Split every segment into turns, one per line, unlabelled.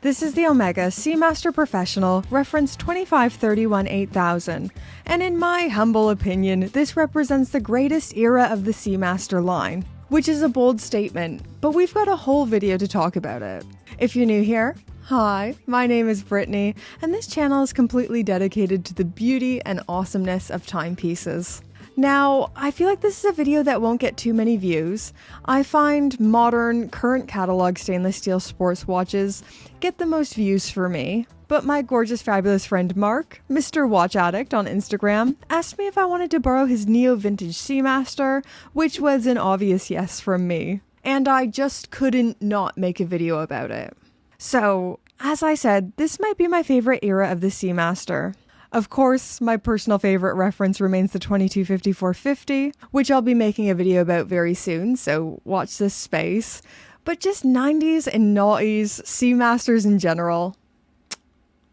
This is the Omega Seamaster Professional, reference 2531-8000, and in my humble opinion, this represents the greatest era of the Seamaster line, which is a bold statement, but we've got a whole video to talk about it. If you're new here, hi, my name is Brittany, and this channel is completely dedicated to the beauty and awesomeness of timepieces. Now, I feel like this is a video that won't get too many views. I find modern, current catalog stainless steel sports watches get the most views for me. But my gorgeous, fabulous friend Mark, Mr. Watch Addict on Instagram, asked me if I wanted to borrow his neo-vintage Seamaster, which was an obvious yes from me. And I just couldn't not make a video about it. So, as I said, this might be my favorite era of the Seamaster. Of course, my personal favorite reference remains the 2254-50, which I'll be making a video about very soon, so watch this space. But just 90s and noughties, Seamasters in general.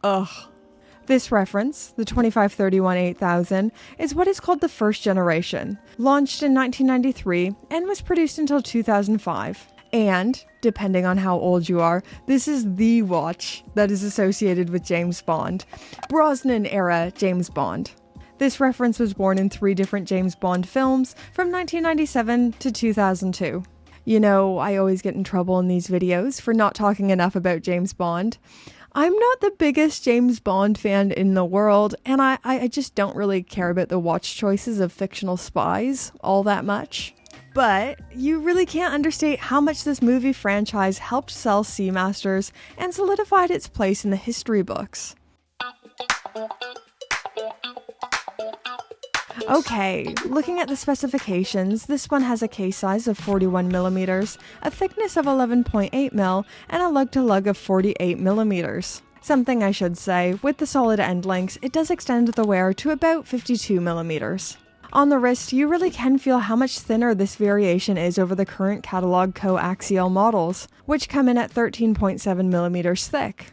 Ugh. This reference, the 2531-8000, is what is called the first generation, launched in 1993 and was produced until 2005. And, depending on how old you are, this is the watch that is associated with James Bond, Brosnan-era James Bond. This reference was worn in 3 different James Bond films from 1997 to 2002. You know, I always get in trouble in these videos for not talking enough about James Bond. I'm not the biggest James Bond fan in the world, and I just don't really care about the watch choices of fictional spies all that much. But you really can't understate how much this movie franchise helped sell Seamasters and solidified its place in the history books. Okay, looking at the specifications, this one has a case size of 41mm, a thickness of 11.8mm, and a lug-to-lug of 48mm. Something I should say, with the solid end links, it does extend the wear to about 52mm. On the wrist, you really can feel how much thinner this variation is over the current catalog coaxial models, which come in at 13.7mm thick.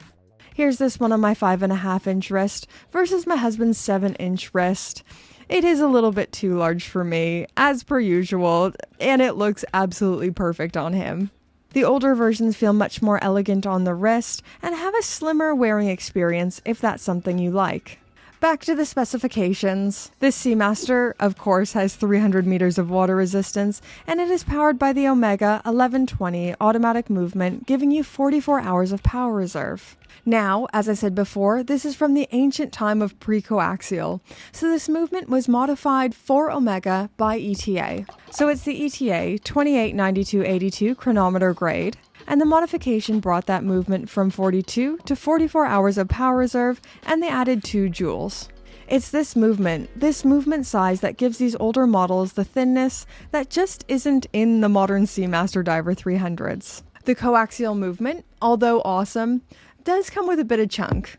Here's this one on my 5.5-inch wrist versus my husband's 7-inch wrist. It is a little bit too large for me, as per usual, and it looks absolutely perfect on him. The older versions feel much more elegant on the wrist and have a slimmer wearing experience if that's something you like. Back to the specifications. This Seamaster, of course, has 300 meters of water resistance, and it is powered by the Omega 1120 automatic movement, giving you 44 hours of power reserve. Now, as I said before, this is from the ancient time of pre-coaxial, so this movement was modified for Omega by ETA. So it's the ETA 289282 chronometer grade, and the modification brought that movement from 42 to 44 hours of power reserve, and they added 2 joules. It's this movement size that gives these older models the thinness that just isn't in the modern Seamaster Diver 300s. The coaxial movement, although awesome, does come with a bit of chunk.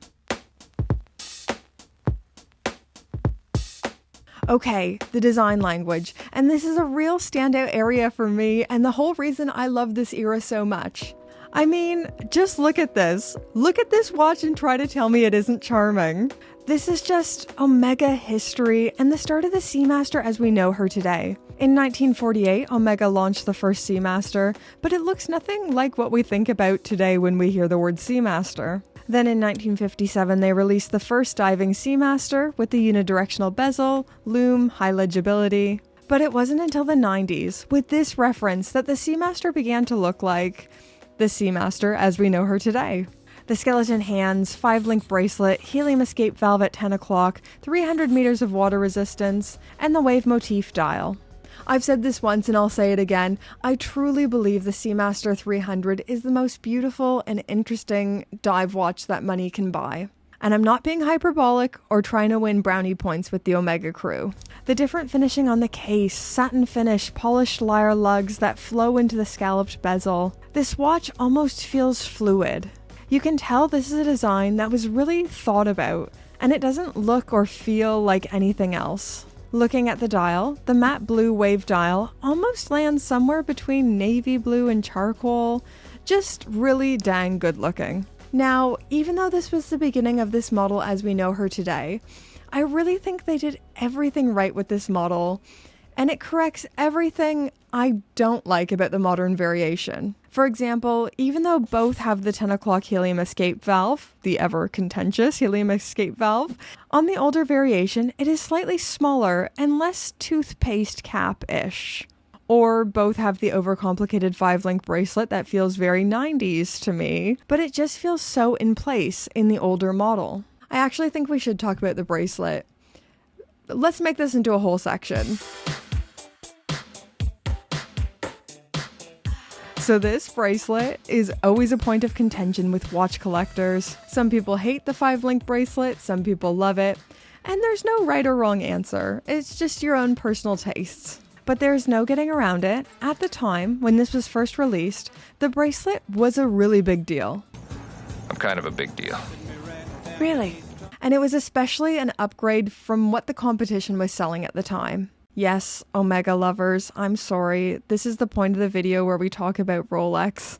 Okay, the design language, and this is a real standout area for me and the whole reason I love this era so much. I mean, just look at this. Look at this watch and try to tell me it isn't charming. This is just Omega history and the start of the Seamaster as we know her today. In 1948, Omega launched the first Seamaster, but it looks nothing like what we think about today when we hear the word Seamaster. Then in 1957, they released the first diving Seamaster with the unidirectional bezel, lume, high legibility. But it wasn't until the 90s, with this reference, that the Seamaster began to look like the Seamaster as we know her today. The skeleton hands, 5-link bracelet, helium escape valve at 10 o'clock, 300 meters of water resistance, and the wave motif dial. I've said this once and I'll say it again, I truly believe the Seamaster 300 is the most beautiful and interesting dive watch that money can buy. And I'm not being hyperbolic or trying to win brownie points with the Omega crew. The different finishing on the case, satin finish, polished lyre lugs that flow into the scalloped bezel. This watch almost feels fluid. You can tell this is a design that was really thought about, and it doesn't look or feel like anything else. Looking at the dial, the matte blue wave dial almost lands somewhere between navy blue and charcoal. Just really dang good looking. Now, even though this was the beginning of this model as we know her today, I really think they did everything right with this model, and it corrects everything I don't like about the modern variation. For example, even though both have the 10 o'clock helium escape valve, the ever contentious helium escape valve, on the older variation, it is slightly smaller and less toothpaste cap-ish. Or both have the overcomplicated 5-link bracelet that feels very 90s to me, but it just feels so in place in the older model. I actually think we should talk about the bracelet. Let's make this into a whole section. So this bracelet is always a point of contention with watch collectors. Some people hate the 5-link bracelet, some people love it, and there's no right or wrong answer. It's just your own personal tastes. But there's no getting around it. At the time, when this was first released, the bracelet was a really big deal.
I'm kind of a big deal.
Really? And it was especially an upgrade from what the competition was selling at the time. Yes, Omega lovers, I'm sorry. This is the point of the video where we talk about Rolex.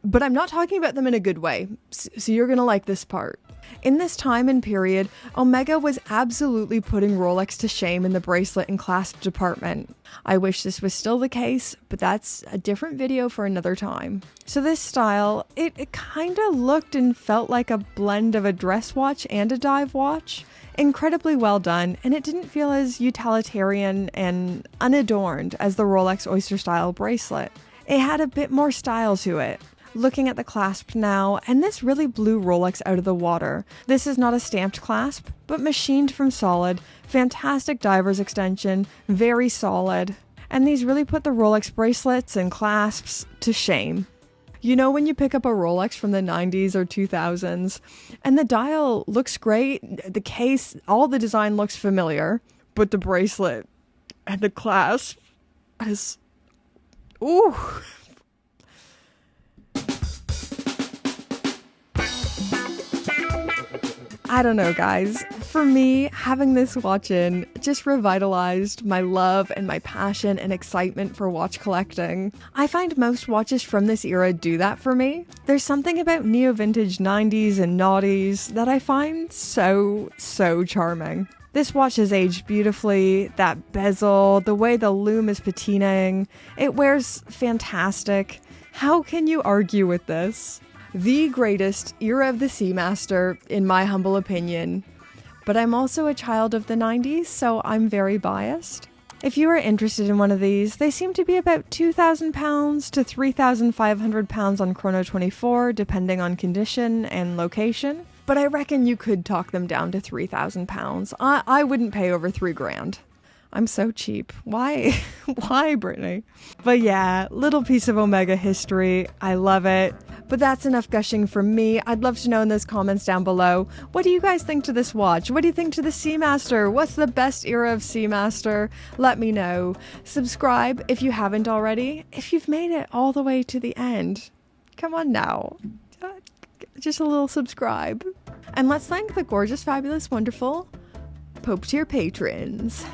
But I'm not talking about them in a good way, so you're gonna like this part. In this time and period, Omega was absolutely putting Rolex to shame in the bracelet and clasp department. I wish this was still the case, but that's a different video for another time. So this style, it kinda looked and felt like a blend of a dress watch and a dive watch. Incredibly well done, and it didn't feel as utilitarian and unadorned as the Rolex Oyster style bracelet. It had a bit more style to it. Looking at the clasp now, and this really blew Rolex out of the water. This is not a stamped clasp, but machined from solid, fantastic diver's extension, very solid. And these really put the Rolex bracelets and clasps to shame. You know when you pick up a Rolex from the 90s or 2000s, and the dial looks great, the case, all the design looks familiar, but the bracelet and the clasp is... ooh... I don't know, guys. For me, having this watch in just revitalized my love and my passion and excitement for watch collecting. I find most watches from this era do that for me. There's something about neo-vintage 90s and noughties that I find so charming. This watch has aged beautifully, that bezel, the way the lume is patinaing, it wears fantastic. How can you argue with this? The greatest era of the Seamaster, in my humble opinion. But I'm also a child of the 90s, so I'm very biased. If you are interested in one of these, they seem to be about £2,000 to £3,500 on Chrono24, depending on condition and location. But I reckon you could talk them down to £3,000. I wouldn't pay over $3,000. I'm so cheap. Why? Why, Brittany? But yeah, little piece of Omega history. I love it. But that's enough gushing from me. I'd love to know in those comments down below, what do you guys think to this watch? What do you think to the Seamaster? What's the best era of Seamaster? Let me know. Subscribe if you haven't already. If you've made it all the way to the end, come on now. Just a little subscribe. And let's thank the gorgeous, fabulous, wonderful Pope tier patrons.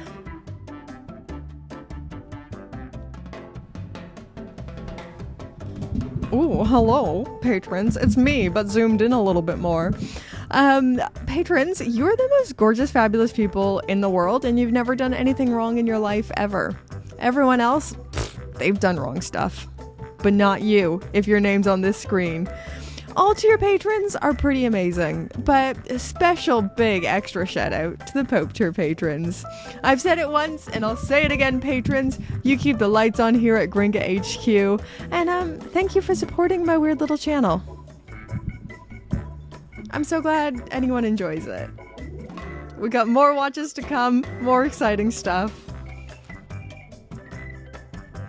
Oh, hello, patrons. It's me, but zoomed in a little bit more. Patrons, you're the most gorgeous, fabulous people in the world, and you've never done anything wrong in your life ever. Everyone else, they've done wrong stuff. But not you, if your name's on this screen. All tier patrons are pretty amazing, but a special big extra shout out to the Pope tier patrons. I've said it once and I'll say it again, patrons. You keep the lights on here at Gringa HQ, and thank you for supporting my weird little channel. I'm so glad anyone enjoys it. We got more watches to come, more exciting stuff.